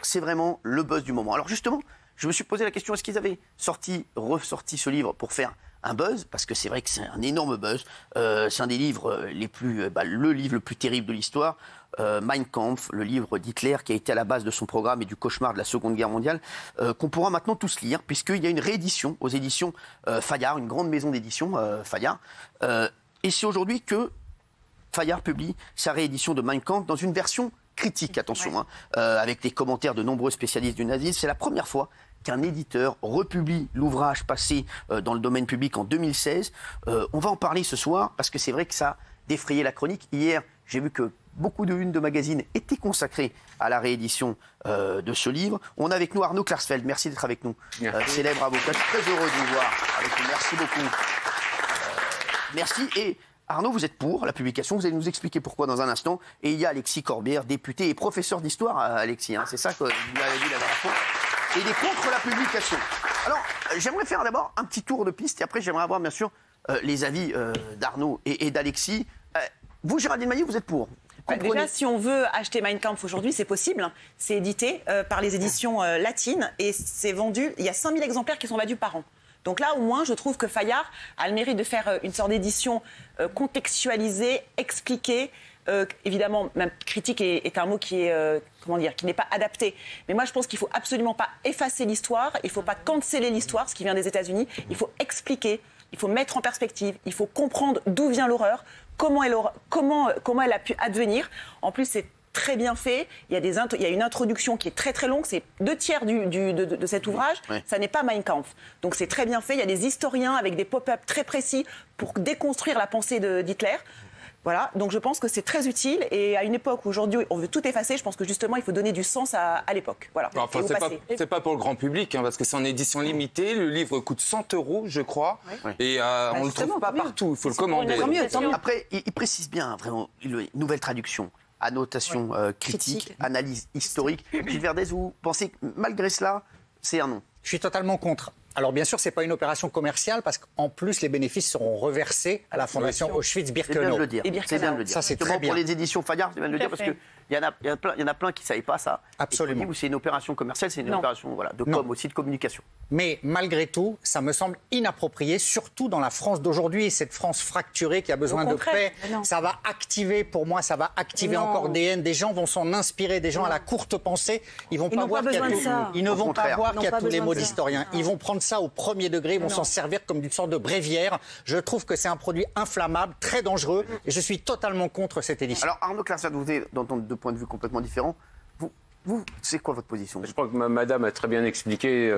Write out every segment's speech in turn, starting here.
c'est vraiment le buzz du moment. Alors justement, je me suis posé la question, est-ce qu'ils avaient ressorti ce livre pour faire un buzz? Parce que c'est vrai que c'est un énorme buzz. C'est un des livres les plus, le livre le plus terrible de l'histoire. Mein Kampf, le livre d'Hitler qui a été à la base de son programme et du cauchemar de la Seconde Guerre mondiale, qu'on pourra maintenant tous lire, puisqu'il y a une réédition aux éditions Fayard, une grande maison d'édition, Fayard. Et c'est aujourd'hui que Fayard publie sa réédition de Mein Kampf dans une version critique, attention, avec des commentaires de nombreux spécialistes du nazisme. C'est la première fois qu'un éditeur republie l'ouvrage passé dans le domaine public en 2016. On va en parler ce soir, parce que c'est vrai que ça a défrayé la chronique. Hier, j'ai vu que beaucoup de unes de magazines étaient consacrées à la réédition de ce livre. On a avec nous Arnaud Klarsfeld. Merci d'être avec nous. Célèbre avocat. Je suis très heureux de vous voir avec nous. Merci beaucoup. Merci. Et Arnaud, vous êtes pour la publication. Vous allez nous expliquer pourquoi dans un instant. Et il y a Alexis Corbière, député et professeur d'histoire, Alexis. C'est ça que vous m'avez dit la dernière fois. Et il est contre la publication. Alors, j'aimerais faire d'abord un petit tour de piste. Et après, j'aimerais avoir, bien sûr, les avis d'Arnaud et d'Alexis. Vous, Géraldine Maillet, vous êtes pour? Déjà, si on veut acheter Mein Kampf aujourd'hui, c'est possible. C'est édité par les éditions latines et c'est vendu. Il y a 5000 exemplaires qui sont vendus par an. Donc là, au moins, je trouve que Fayard a le mérite de faire une sorte d'édition contextualisée, expliquée. Évidemment, même critique est un mot qui est, qui n'est pas adapté. Mais moi, je pense qu'il ne faut absolument pas effacer l'histoire. Il ne faut pas canceller l'histoire, ce qui vient des États-Unis. Il faut expliquer, il faut mettre en perspective, il faut comprendre d'où vient l'horreur, comment elle a pu advenir. En plus, c'est très bien fait. Il y a une introduction qui est très très longue. C'est 2/3 de cet ouvrage. Ouais. Ça n'est pas Mein Kampf. Donc c'est très bien fait. Il y a des historiens avec des pop-up très précis pour déconstruire la pensée d'Hitler. Voilà, donc je pense que c'est très utile et à une époque où aujourd'hui on veut tout effacer, je pense que justement il faut donner du sens à l'époque. Voilà. Enfin, c'est pas pour le grand public, parce que c'est en édition limitée. Le livre coûte 100 €, je crois, et on le trouve pas partout. Il faut le commander. Après, il précise bien vraiment une nouvelle traduction, annotation critique, analyse historique. Gilles Verdez, vous pensez que malgré cela, c'est un non? Je suis totalement contre. Alors bien sûr, ce n'est pas une opération commerciale parce qu'en plus, les bénéfices seront reversés à la fondation Auschwitz-Birkenau. C'est bien de le dire. C'est bien de le dire. Ça, c'est très bien. Pour les éditions Fayard, c'est bien de le dire parce qu'il y en a plein qui ne savaient pas ça. Absolument. Où c'est une opération commerciale, c'est une opération de com aussi, de communication. Mais malgré tout, ça me semble inapproprié, surtout dans la France d'aujourd'hui, cette France fracturée qui a besoin de paix. Ça va activer, pour moi, encore des haines. Des gens vont s'en inspirer, des gens à la courte pensée. Ils vont pas voir qu'il y a Ils ne vont pas voir qu'il y a tous les mots d'historiens. Ils vont prendre ça au premier degré, ils vont s'en servir comme d'une sorte de bréviaire. Je trouve que c'est un produit inflammable, très dangereux, et je suis totalement contre cette édition. Alors Arnaud Klarsfeld, vous venez d'entendre deux points de vue complètement différents. Vous, c'est quoi votre position? Je crois que madame a très bien expliqué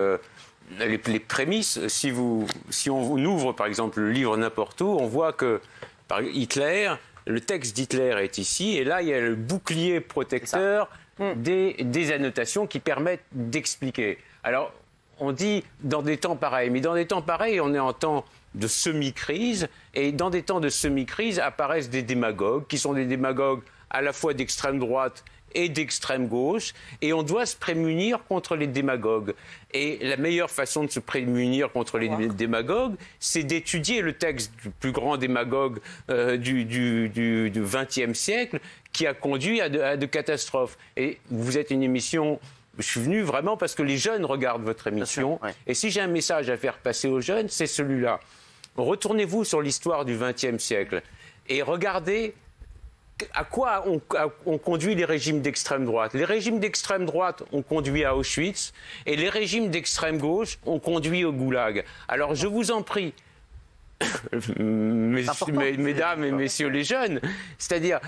les prémices. Si on ouvre par exemple le livre n'importe où, on voit que par Hitler, le texte d'Hitler est ici, et là il y a le bouclier protecteur des annotations qui permettent d'expliquer. Alors, on dit dans des temps pareils, mais dans des temps pareils, on est en temps de semi-crise, et dans des temps de semi-crise apparaissent des démagogues, qui sont des démagogues à la fois d'extrême droite et d'extrême gauche, et on doit se prémunir contre les démagogues. Et la meilleure façon de se prémunir contre les démagogues, c'est d'étudier le texte du plus grand démagogue du XXe siècle, qui a conduit à de catastrophes. Et vous êtes une émission... Je suis venu vraiment parce que les jeunes regardent votre émission. Et si j'ai un message à faire passer aux jeunes, c'est celui-là. Retournez-vous sur l'histoire du XXe siècle et regardez à quoi ont conduit les régimes d'extrême droite. Les régimes d'extrême droite ont conduit à Auschwitz et les régimes d'extrême gauche ont conduit au Goulag. Alors je vous en prie, mesdames et messieurs les jeunes, c'est-à-dire...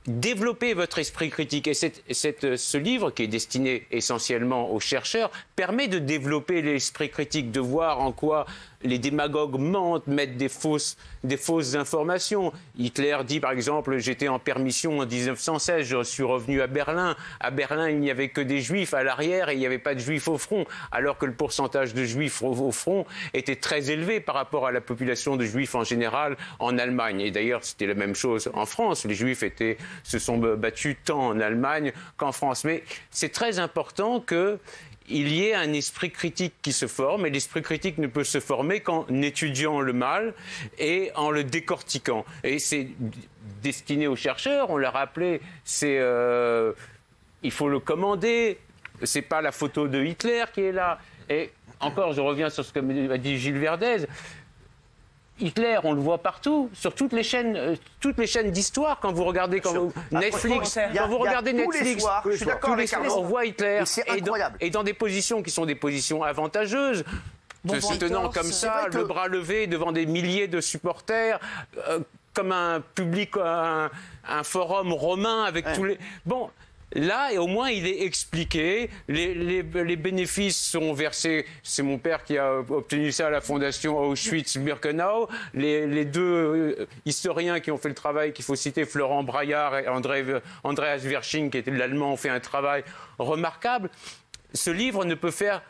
développer votre esprit critique. Et ce livre, qui est destiné essentiellement aux chercheurs, permet de développer l'esprit critique, de voir en quoi les démagogues mentent, mettent des fausses informations. Hitler dit, par exemple, j'étais en permission en 1916, je suis revenu à Berlin. À Berlin, il n'y avait que des juifs à l'arrière et il n'y avait pas de juifs au front, alors que le pourcentage de juifs au front était très élevé par rapport à la population de juifs en général en Allemagne. Et d'ailleurs, c'était la même chose en France. Les juifs se sont battus tant en Allemagne qu'en France. Mais c'est très important qu'il y ait un esprit critique qui se forme, et l'esprit critique ne peut se former qu'en étudiant le mal et en le décortiquant. Et c'est destiné aux chercheurs, on l'a rappelé, il faut le commander. c'est pas la photo de Hitler qui est là. Et encore, je reviens sur ce que m'a dit Gilles Verdez. Hitler, on le voit partout, sur toutes les chaînes d'histoire. Quand vous regardez Netflix, on voit Hitler. Et dans des positions qui sont des positions avantageuses. Se tenant comme ça, le bras levé devant des milliers de supporters, comme un public, un forum romain avec tous les... Bon, là, et au moins, il est expliqué. Les bénéfices sont versés. C'est mon père qui a obtenu ça à la fondation Auschwitz-Birkenau. Les deux historiens qui ont fait le travail, qu'il faut citer, Florent Braillard et Andreas Wersching, qui était de l'allemand, ont fait un travail remarquable. Ce livre ne peut faire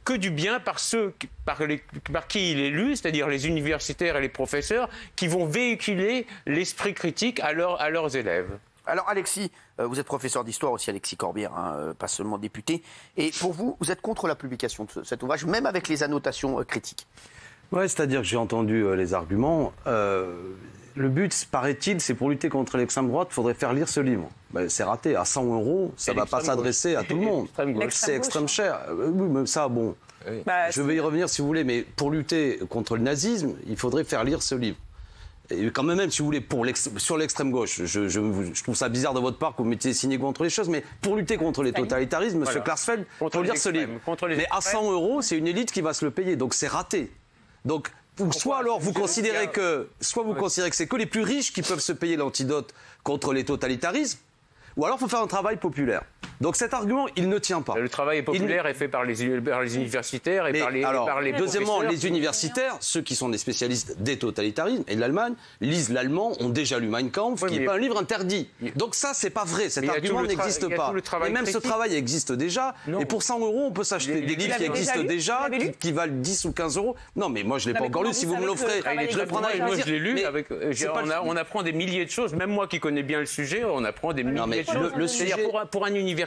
que du bien par qui il est lu, c'est-à-dire les universitaires et les professeurs, qui vont véhiculer l'esprit critique à leurs élèves. Alors Alexis, vous êtes professeur d'histoire aussi, Alexis Corbière, hein, pas seulement député. Et pour vous, vous êtes contre la publication de cet ouvrage, même avec les annotations critiques? Ouais, c'est-à-dire que j'ai entendu les arguments. Le but, paraît-il, c'est pour lutter contre l'extrême droite, il faudrait faire lire ce livre. Ben, c'est raté. À 100 €, ça ne va pas s'adresser à tout le monde. C'est extrême cher. Oui, mais ça, bon, je vais y revenir si vous voulez. Mais pour lutter contre le nazisme, il faudrait faire lire ce livre. Et quand même, si vous voulez, sur l'extrême gauche, je trouve ça bizarre de votre part que vous mettiez signé contre les choses, mais pour lutter contre les totalitarismes, M. Klarsfeld, il faut lire ce livre. Mais à 100 €, c'est une élite qui va se le payer, donc c'est raté. Donc, soit vous considérez que c'est que les plus riches qui peuvent se payer l'antidote contre les totalitarismes, ou alors il faut faire un travail populaire. Donc cet argument, il ne tient pas. Le travail populaire est fait par les universitaires et par les deuxièmement, les universitaires, ceux qui sont des spécialistes des totalitarismes et de l'Allemagne, lisent l'allemand, ont déjà lu Mein Kampf, qui n'est pas un livre interdit. Donc ça, c'est pas vrai. Cet argument n'existe pas. Et même ce travail existe déjà. Non. Et pour 100 €, on peut s'acheter des livres qui existent déjà, qui valent 10 ou 15 €. Non, mais moi, je ne l'ai pas encore lu. Si vous me l'offrez, je le prendrai avec plaisir. Moi, je l'ai lu. On apprend des milliers de choses. Même moi qui connais bien le sujet, on apprend des milliers de choses. C'est-à-dire pour un universitaire,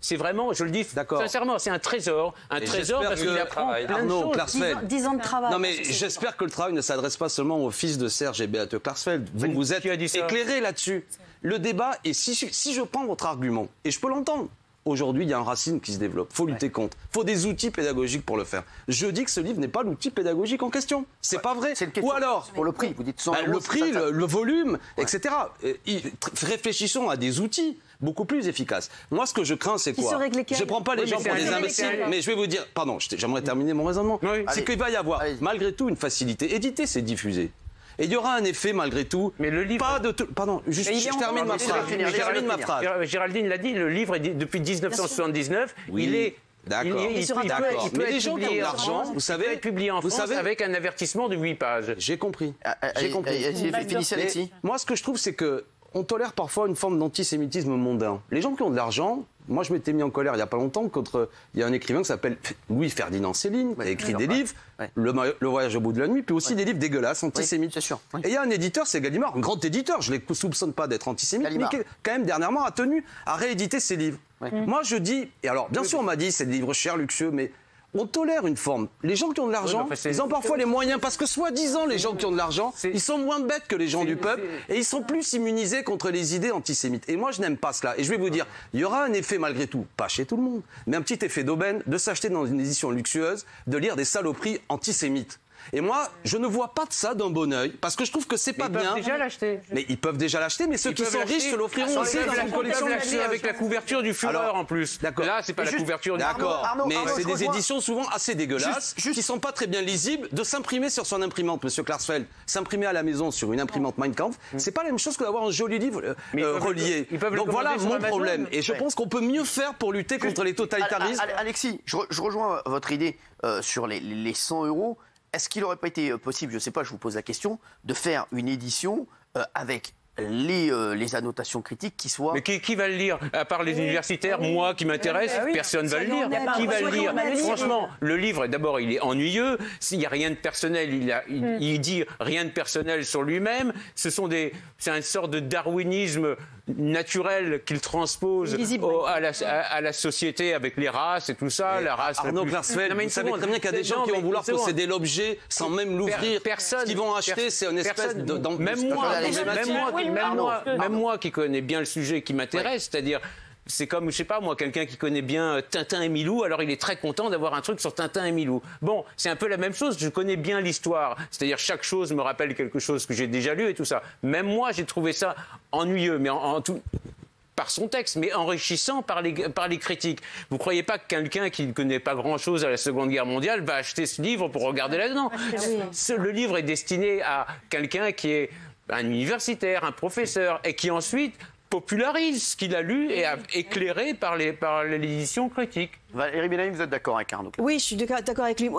c'est vraiment, je le dis sincèrement, c'est un trésor. Un trésor parce qu'il apprend plein de choses. 10 ans de travail. Non, mais j'espère que le travail ne s'adresse pas seulement aux fils de Serge et Beate Klarsfeld. Vous êtes éclairés là-dessus. Le débat, et si je prends votre argument, et je peux l'entendre, aujourd'hui, il y a un racisme qui se développe. Il faut lutter contre. Il faut des outils pédagogiques pour le faire. Je dis que ce livre n'est pas l'outil pédagogique en question. C'est pas vrai. Ou alors, pour le prix, vous dites 100 €. Le prix, le volume, etc. Réfléchissons à des outils beaucoup plus efficaces. Moi, ce que je crains, c'est quoi? Je ne prends pas les gens pour des imbéciles, mais je vais vous dire, pardon, j'aimerais terminer mon raisonnement. C'est qu'il va y avoir, malgré tout, une facilité. Éditer, c'est diffuser. Et il y aura un effet malgré tout. Mais le livre. Pardon, juste, je termine ma phrase. Géraldine l'a dit, le livre est depuis 1979. Oui. Il est. D'accord. Il peut les gens qui ont de l'argent, vous savez, être publié en France avec un avertissement de 8 pages. J'ai compris. Finissez, Alexis. Moi, ce que je trouve, c'est que on tolère parfois une forme d'antisémitisme mondain. Les gens qui ont de l'argent, moi je m'étais mis en colère il n'y a pas longtemps contre, il y a un écrivain qui s'appelle Louis-Ferdinand Céline, qui a écrit des livres, le Voyage au bout de la nuit, puis aussi des livres dégueulasses, antisémites. C'est sûr. Et il y a un éditeur, c'est Gallimard, un grand éditeur, je ne les soupçonne pas d'être antisémite, mais qui quand même dernièrement a tenu à rééditer ses livres. Moi je dis, et alors bien sûr on m'a dit c'est des livres chers, luxueux, mais on tolère une forme. Les gens qui ont de l'argent, ils ont parfois les moyens, parce que soi-disant, les gens qui ont de l'argent, ils sont moins bêtes que les gens du peuple, et ils sont plus immunisés contre les idées antisémites. Et moi, je n'aime pas cela. Et je vais vous dire, il y aura un effet malgré tout, pas chez tout le monde, mais un petit effet d'aubaine, de s'acheter dans une édition luxueuse, de lire des saloperies antisémites. Et moi, je ne vois pas de ça d'un bon oeil, parce que je trouve que c'est pas bien. Ils peuvent déjà l'acheter. Mais ils peuvent déjà l'acheter, mais ceux qui sont riches se l'offriront aussi dans une collection luxueuse. Avec la couverture du Führer en plus. Là, c'est pas la couverture du Führer. D'accord, mais c'est des éditions souvent assez dégueulasses, qui sont pas très bien lisibles. De s'imprimer sur son imprimante, Monsieur Klarsfeld, s'imprimer à la maison sur une imprimante Mein Kampf, c'est pas la même chose que d'avoir un joli livre relié. Donc voilà mon problème. Et je pense qu'on peut mieux faire pour lutter contre les totalitarismes. Alexis, je rejoins votre idée sur les 100 €. Est-ce qu'il n'aurait pas été possible, je ne sais pas, je vous pose la question, de faire une édition avec les annotations critiques qui soient... Mais qui va le lire? À part les universitaires, moi qui m'intéresse, personne ne va le lire. Qui va le lire? Franchement, le livre, d'abord, il est ennuyeux. S'il n'y a rien de personnel, il dit rien de personnel sur lui-même. C'est une sorte de darwinisme naturel qu'il transpose à la société avec les races et tout ça. La race Arnaud Klarsfeld, vous savez très bien qu'il y a des gens qui vont vouloir posséder l'objet sans même l'ouvrir. Ce qu'ils vont acheter, c'est une espèce de... Même moi qui connais bien le sujet qui m'intéresse, c'est-à-dire c'est comme, je sais pas moi, quelqu'un qui connaît bien Tintin et Milou, alors il est très content d'avoir un truc sur Tintin et Milou. Bon, c'est un peu la même chose, je connais bien l'histoire, c'est-à-dire chaque chose me rappelle quelque chose que j'ai déjà lu et tout ça. Même moi, j'ai trouvé ça ennuyeux, mais par son texte, mais enrichissant par les critiques. Vous ne croyez pas que quelqu'un qui ne connaît pas grand-chose à la Seconde Guerre mondiale va acheter ce livre pour regarder là-dedans? Le livre est destiné à quelqu'un qui est un universitaire, un professeur, et qui ensuite popularise ce qu'il a lu et a éclairé par l'édition critique. Valérie Bellamy, vous êtes d'accord avec Arnaud? Oui, je suis d'accord avec lui.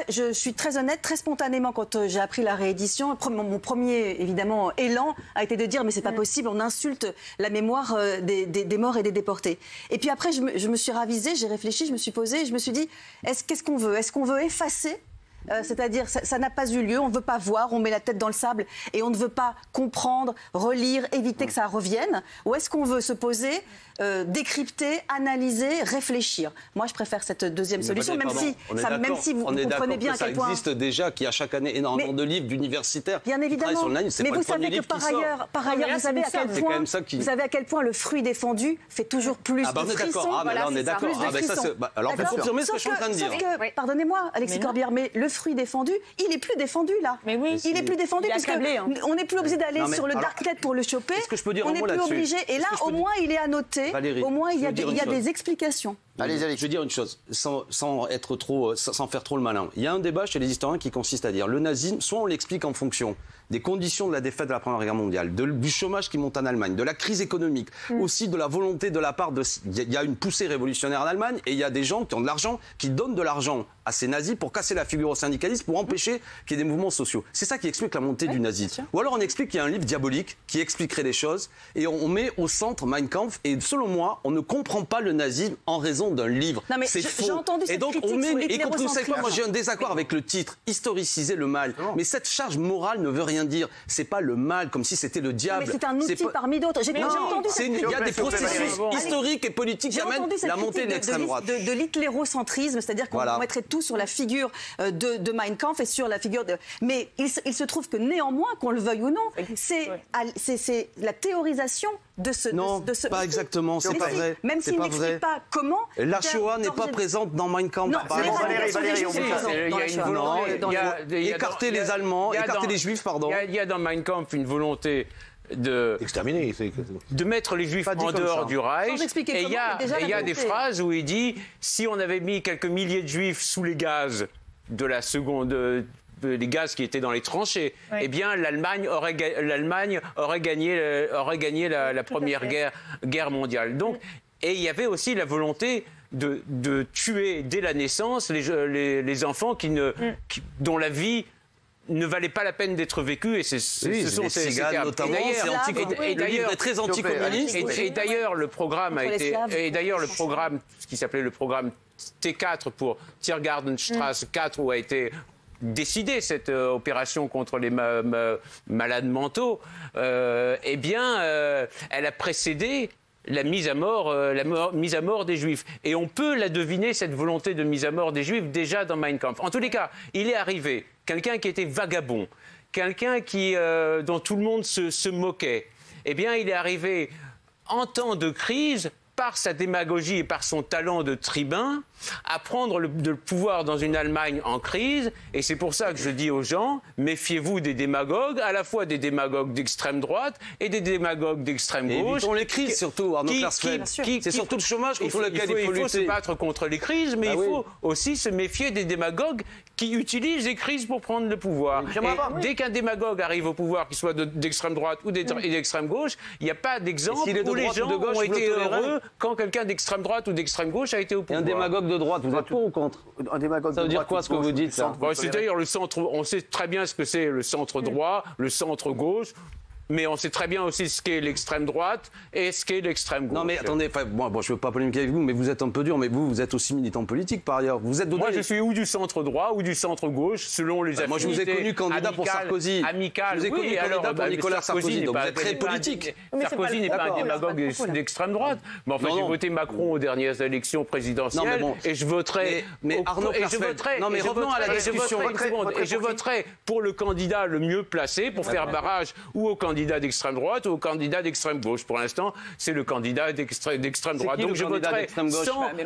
Je suis très honnête, très spontanément, quand j'ai appris la réédition, mon premier, évidemment, élan a été de dire mais c'est pas possible, on insulte la mémoire des morts et des déportés. Et puis après, je me suis ravisée, j'ai réfléchi, je me suis posée, je me suis dit, qu'est-ce qu'on veut? Est-ce qu'on veut effacer? C'est-à-dire, ça n'a pas eu lieu, on ne veut pas voir, on met la tête dans le sable et on ne veut pas comprendre, relire, éviter que ça revienne? Ou est-ce qu'on veut se poser, décrypter, analyser, réfléchir? Moi, je préfère cette deuxième solution, même si vous comprenez bien à quel point... Ça existe déjà, qu'il y a chaque année énormément de livres d'universitaires. Bien évidemment, mais vous savez que par ailleurs, vous savez à quel point le fruit défendu fait toujours plus de frissons. Là, on est d'accord. Alors, vous confirmez ce que je suis en train de dire. Pardonnez-moi, Alexis Corbière, mais le fruit défendu, il est plus défendu là. Mais oui, il est plus défendu parce qu'on n'est plus obligé d'aller sur le darknet pour le choper. Est-ce que je peux dire on n'est plus obligé. Et là, au moins, il est annoté. Valérie, au moins, il y a des explications. Allez, Alex. Je veux dire une chose, sans faire trop le malin. Il y a un débat chez les historiens qui consiste à dire le nazisme, soit on l'explique en fonction des conditions de la défaite de la Première Guerre mondiale, du chômage qui monte en Allemagne, de la crise économique, aussi de la volonté de la part de... Il y a une poussée révolutionnaire en Allemagne et il y a des gens qui ont de l'argent, qui donnent de l'argent à ces nazis pour casser la figure aux syndicalistes, pour empêcher qu'il y ait des mouvements sociaux. C'est ça qui explique la montée du nazisme. Ou alors on explique qu'il y a un livre diabolique qui expliquerait des choses et on met au centre Mein Kampf et selon moi, on ne comprend pas le nazisme en raison d'un livre. C'est faux. J'ai entendu cette critique sur écoute, vous savez quoi, moi j'ai un désaccord avec le titre, historiciser le mal. Mais cette charge morale ne veut rien dire. C'est pas le mal comme si c'était le diable. Mais c'est un outil parmi d'autres. J'ai entendu cette critique. Il y a des processus historiques et politiques qui amènent la montée de l'extrême droite. De l'hitlérocentrisme, c'est-à-dire qu'on mettrait tout sur la figure de Mein Kampf et sur la figure de... Mais il se trouve que néanmoins, qu'on le veuille ou non, c'est la théorisation de ce... Non, pas exactement, c'est pas vrai. Même s'il n'explique pas comment... La Shoah n'est pas présente dans Mein Kampf. Non, Valérie, écarter les Allemands, écarter les Juifs, pardon. Il y a dans Mein Kampf une volonté de mettre les Juifs en dehors du Reich. Et il y a des phrases où il dit si on avait mis quelques milliers de Juifs sous les gaz de la seconde... les gaz qui étaient dans les tranchées, eh bien l'Allemagne aurait gagné la Première guerre mondiale. Donc, et il y avait aussi la volonté de tuer dès la naissance les enfants dont la vie ne valait pas la peine d'être vécue. Et ce sont ces ciganes notamment. Le livre est très anticommuniste. Et d'ailleurs, le programme a été... Et d'ailleurs, le programme, ce qui s'appelait le programme T4 pour Tiergartenstrasse 4, où a été décidé cette opération contre les malades mentaux, eh bien, elle a précédé la mise à mort des Juifs. Et on peut la deviner, cette volonté de mise à mort des Juifs, déjà dans Mein Kampf. En tous les cas, il est arrivé quelqu'un qui était vagabond, quelqu'un dont tout le monde se moquait. Eh bien, il est arrivé en temps de crise, par sa démagogie et par son talent de tribun, à prendre le pouvoir dans une Allemagne en crise. Et c'est pour ça que je dis aux gens, méfiez-vous des démagogues, à la fois des démagogues d'extrême droite et des démagogues d'extrême gauche. Évitons les crises surtout, Arnaud Klarsfeld. C'est surtout le chômage contre lequel il faut se battre contre les crises, mais il faut aussi se méfier des démagogues qui utilisent les crises pour prendre le pouvoir. Et dès qu'un démagogue arrive au pouvoir, qu'il soit d'extrême droite ou d'extrême gauche, il n'y a pas d'exemple où les gens ont été heureux quand quelqu'un d'extrême droite ou d'extrême gauche a été au pouvoir. Et un démagogue de droite, vous êtes pour ou contre? Ça veut dire quoi ce que vous dites? C'est-à-dire le centre, on sait très bien ce que c'est le centre droit, le centre gauche. Mais on sait très bien aussi ce qu'est l'extrême droite et ce qu'est l'extrême gauche. Non mais attendez, bon, je ne veux pas polémiquer avec vous, mais vous êtes un peu dur, mais vous êtes aussi militant politique par ailleurs. Moi je suis ou du centre droit ou du centre gauche, selon les affinités. Moi je vous ai connu candidat pour Sarkozy. Amical, je vous ai connu candidat pour Nicolas Sarkozy, donc vous êtes très politique. Sarkozy n'est pas un démagogue d'extrême droite. Mais enfin, j'ai voté Macron aux dernières élections présidentielles et je voterai... Mais Arnaud Klarsfeld, non mais revenons à la discussion. Et je voterai pour le candidat le mieux placé pour faire barrage ou au candidat candidat d'extrême droite ou au candidat d'extrême gauche. Pour l'instant, c'est le candidat d'extrême droite. Donc je voterai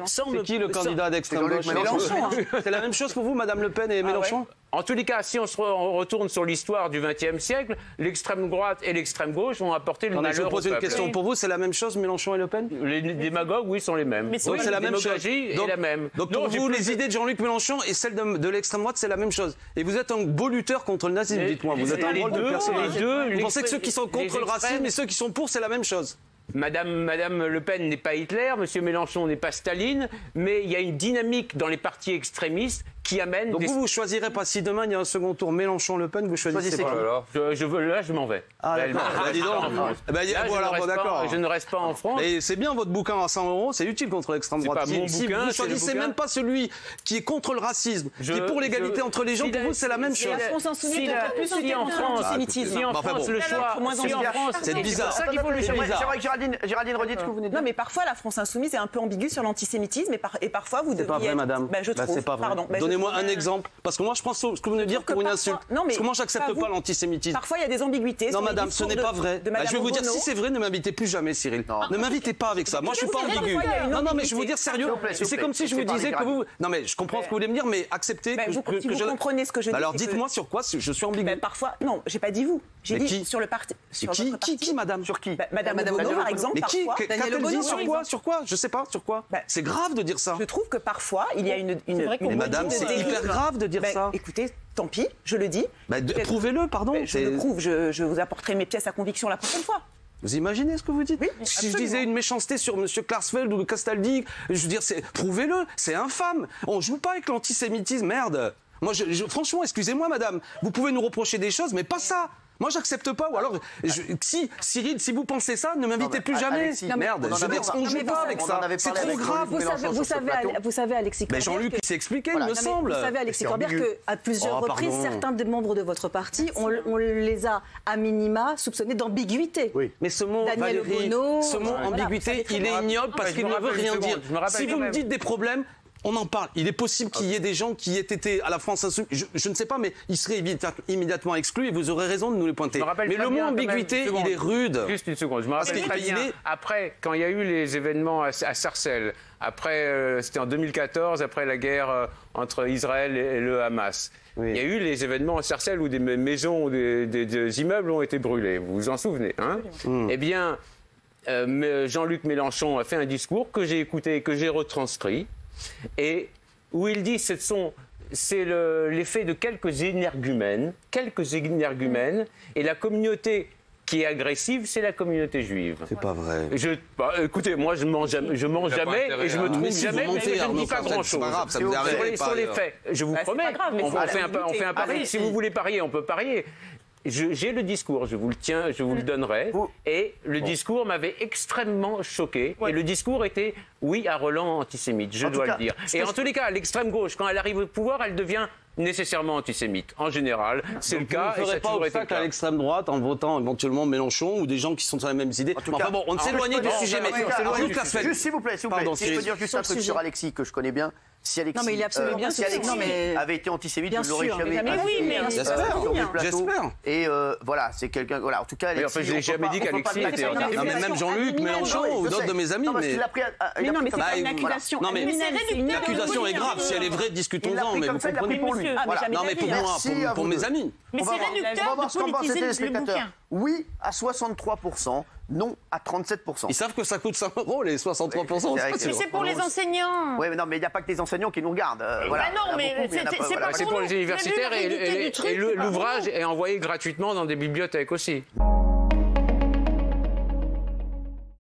sans C'est qui le candidat d'extrême gauche? Mélenchon. C'est la même chose pour vous, Madame Le Pen et Mélenchon? En tous les cas, si on retourne sur l'histoire du XXe siècle, l'extrême droite et l'extrême gauche ont apporté le malheur Je vous pose au une peuple. question. Pour vous, c'est la même chose, Mélenchon et Le Pen? Les démagogues, oui, sont les mêmes. Oui, c'est la même chose. Démagogie est la même. Donc pour vous, les idées de Jean-Luc Mélenchon et celles de l'extrême droite, c'est la même chose. Et vous êtes un beau lutteur contre le nazisme, dites-moi. Vous êtes un drôle de personnage. Vous pensez que ceux qui sont contre le racisme et ceux qui sont pour, c'est la même chose? Madame Le Pen n'est pas Hitler, Monsieur Mélenchon n'est pas Staline, mais il y a une dynamique dans les partis extrémistes qui amène. Donc vous choisirez pas, si demain il y a un second tour Mélenchon-Le Pen, vous choisissez pas? Là, je m'en vais. Ah d'accord, dis donc. D'accord. Je ne reste pas en France. Mais c'est bien votre bouquin à 100 €, c'est utile contre l'extrême droite. C'est pas mon bouquin, vous choisissez même pas celui qui est contre le racisme, qui est pour l'égalité entre les gens, pour vous c'est la même chose. La France insoumise Si en France, le choix, c'est bizarre. C'est ça qu'il faut le choisir. J'aimerais que Géraldine redite ce que vous venez de dire. Non, mais parfois, la France insoumise est un peu ambiguë sur l'antisémitisme et parfois, vous devriez... C'est pas vrai, madame. Je trouve. C'est pas vrai. Pardon. Donnez-moi un exemple. Parce que moi, je prends ce que vous venez de dire pour une insulte. Parce que moi, j'accepte pas l'antisémitisme. Parfois, il y a des ambiguïtés. Non, madame, ce n'est pas vrai. Je vais vous dire, si c'est vrai, ne m'invitez plus jamais, Cyril. Ne m'invitez pas avec ça. Moi, je suis pas ambigu. Non, mais je vais vous dire sérieux. C'est comme si je vous disais que vous... Non, mais je comprends ce que vous voulez me dire, mais acceptez que je... Si vous comprenez ce que je dis... Alors, dites-moi sur quoi je suis ambigu. Parfois... Non, j'ai pas dit vous. J'ai dit sur le parti... Qui, madame? Sur qui? Madame Obono, par exemple, parfois... Qu'a-t-elle dit sur quoi? Je sais pas, sur quoi? C'est grave de dire ça. Je trouve que parfois, il y a une mais madame, c'est hyper grave de dire ça. Écoutez, tant pis, je le dis. Prouvez-le, pardon. Je le prouve, je vous apporterai mes pièces à conviction la prochaine fois. Vous imaginez ce que vous dites? Oui, si je disais une méchanceté sur M. Klarsfeld ou Castaldi, je veux dire, prouvez-le, c'est infâme. On joue pas avec l'antisémitisme, merde. Moi, franchement, excusez-moi, madame, vous pouvez nous reprocher des choses, mais pas ça. Moi, j'accepte pas. Ou alors, Cyril, si vous pensez ça, ne m'invitez plus jamais. Merde, on ne joue pas avec ça. C'est trop grave. Vous savez, Alexis Corbière... Mais Jean-Luc, il s'est expliqué, il me semble. Vous savez, Alexis Corbière, qu'à plusieurs reprises, certains des membres de votre parti, on les a, à minima, soupçonnés d'ambiguïté. Oui. Mais ce mot, Valérie, ce mot ambiguïté, il est ignoble parce qu'il ne veut rien dire. Si vous me dites des problèmes, on en parle. Il est possible qu'il y ait des gens qui aient été à la France insoumise. Je ne sais pas, mais ils seraient immédiatement exclus et vous aurez raison de nous les pointer. Mais le mot ambiguïté, il est rude. Juste une seconde. Je me rappelle très bien. Après, quand il y a eu les événements à Sarcelles, après, c'était en 2014, après la guerre entre Israël et le Hamas. Oui. Il y a eu les événements à Sarcelles où des maisons ou des immeubles ont été brûlés. Vous vous en souvenez, hein? Eh bien, Jean-Luc Mélenchon a fait un discours que j'ai écouté et que j'ai retranscrit. Et où il dit c'est l'effet de quelques énergumènes, et la communauté qui est agressive, c'est la communauté juive. C'est pas vrai. Écoutez, moi je mange jamais et je me trompe jamais, mais je ne dis pas grand-chose. C'est pas grave, ça vous arrive sur les faits, je vous promets, on fait un pari. Si vous voulez parier, on peut parier. J'ai le discours, je vous le donnerai. Et le discours m'avait extrêmement choqué. Et le discours était, oui, à relent antisémite, je dois le dire. Et en tous les cas, l'extrême gauche, quand elle arrive au pouvoir, elle devient nécessairement antisémite. En général, c'est le cas. Vous ne ferez pas obstacle à l'extrême droite en votant éventuellement Mélenchon ou des gens qui sont sur les mêmes idées. Enfin bon, on s'éloigne du sujet, mais juste s'il vous plaît, si je peux dire juste un truc sur Alexis que je connais bien. Si Alexis, non, mais il est absolument bien si Alexis avait été antisémite, vous ne l'aurez jamais mais oui, mais j'espère. Et voilà, c'est quelqu'un. Voilà, en tout cas, Alexis. Je n'ai jamais dit qu'Alexis était antisémite. Non, mais même Jean-Luc Mélenchon ou d'autres de mes amis. Mais non, mais c'est pas une accusation. Non, mais l'accusation est grave. Si elle est vraie, discutons-en. Mais vous comprenez pour lui. Non, mais pour moi, pour mes amis. Mais c'est réducteur de politiser le bouquin. Oui à 63%, non à 37%. Ils savent que ça coûte 5 € les 63%. Mais c'est pour les enseignants. Oui, mais non, mais il n'y a pas que les enseignants qui nous regardent. Voilà. Non, mais c'est pour les universitaires et l'ouvrage est envoyé gratuitement dans des bibliothèques aussi.